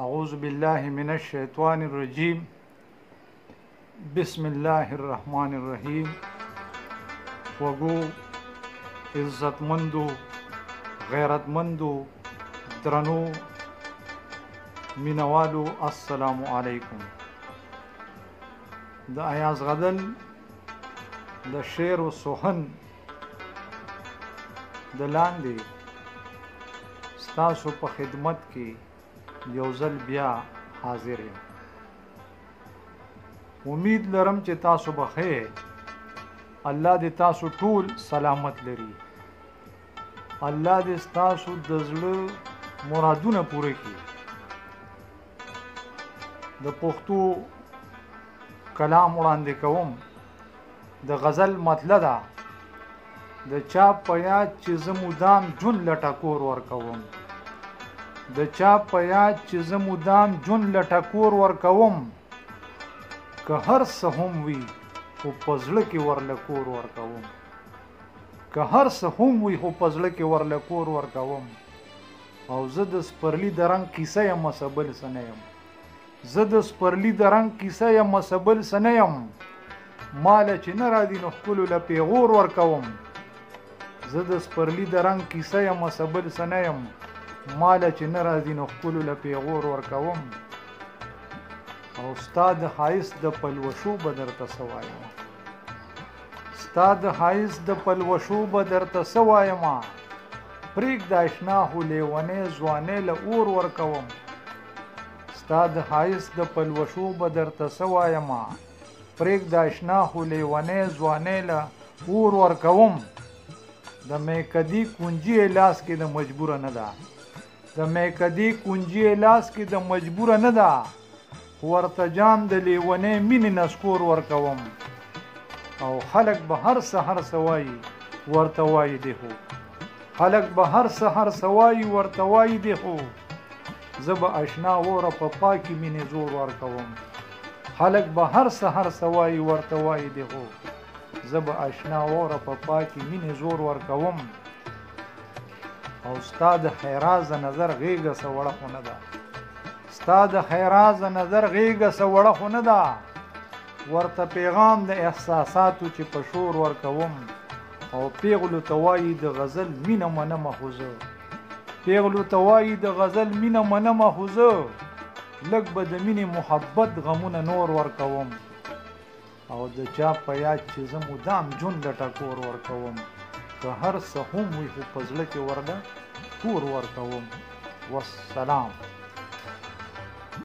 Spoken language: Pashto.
أعوذ بالله من الشيطان الرجيم بسم الله الرحمن الرحیم. خوږو، عزتمندو، غیرتمندو، درنو مینوالو، السلام علیکم. د ایاز غدل د شعر و سخن د لاندې ستاسو په خدمت کې یو ځل بیا حاضر یم. امید لرم چې تاسو به ښه، الله دې تاسو ټول سلامت لري. الله دې ستاسو د زړه مرادونه پوره کړي. د پښتو کلام وړاندې کوم. د غزل مطلع ده د چا په یاد چې زه مدام جون لټکور ورکوم. د چا په یاد چې زه مدام جون لټکور ورکوم. که هر څه هم وي خو په زړه کې ورله کور ورکوم. که هر څه هم وي خو په زړه کې ورله کور ورکوم. او زه د سپرلي د رنګ کیسه یم سبل څه نه یم. زه د سپرلي د رنګ کیسه یم سبل څه نه یم. ماله چې نه راځي نو ښکلو له پیغور ورکوم. زه د سپرلي د رنګ کیسه یم سبل څه نه یم. ماله چې نه راځي نو ښکلو له پیغور ورکوم. او ستا د ښایست د پلوشو به درته څه وایم. ستا د ښایست د پلوشو به درته څه وایم. پرېږده اشنا خو لیونۍ ځوانۍ له اور ورکوم. ستا د ښایست د پلوشو به درته څه وایم. پرېږده اشنا خو لیونۍ ځوانۍ له اور ورکوم. د میکدي کونجي لاس کې د مجبوره نه ده. د میکدي کونجي لاس کې د مجبوره نه ده. ورته جام د لیونۍ مینې نسکور ورکوم. او خلک به هر سحر څه وایي ورته وایي دی خو. خلک به هر سحر څه وایي ورته وایي دی خو. زه به اشنا وره په پاکې مینې زور ورکوم. خلک به هر سحر څه وایي ورته وایي دی خو. زه به اشنا وره په پاکې مینې زور ورکوم. او ستا د خیراز نظر غېږه څه وړه خو نه ده. ستا د خیراز نظر غېږه څه وړه خو نه ده. ورته پیغام د احساساتو چې په شور ورکوم. او پیغلو ته وایي د غزل مینه منمه خو زه. پیغلو ته وایي د غزل مینه منمه خو زه. لږ به د مینې محبت غمونه نور ورکوم. او د چا په یاد چې زه مدام جون لټکور ورکوم. که هر څه هم وي خو په زړه کې ورله کور ورکوم. والسلام.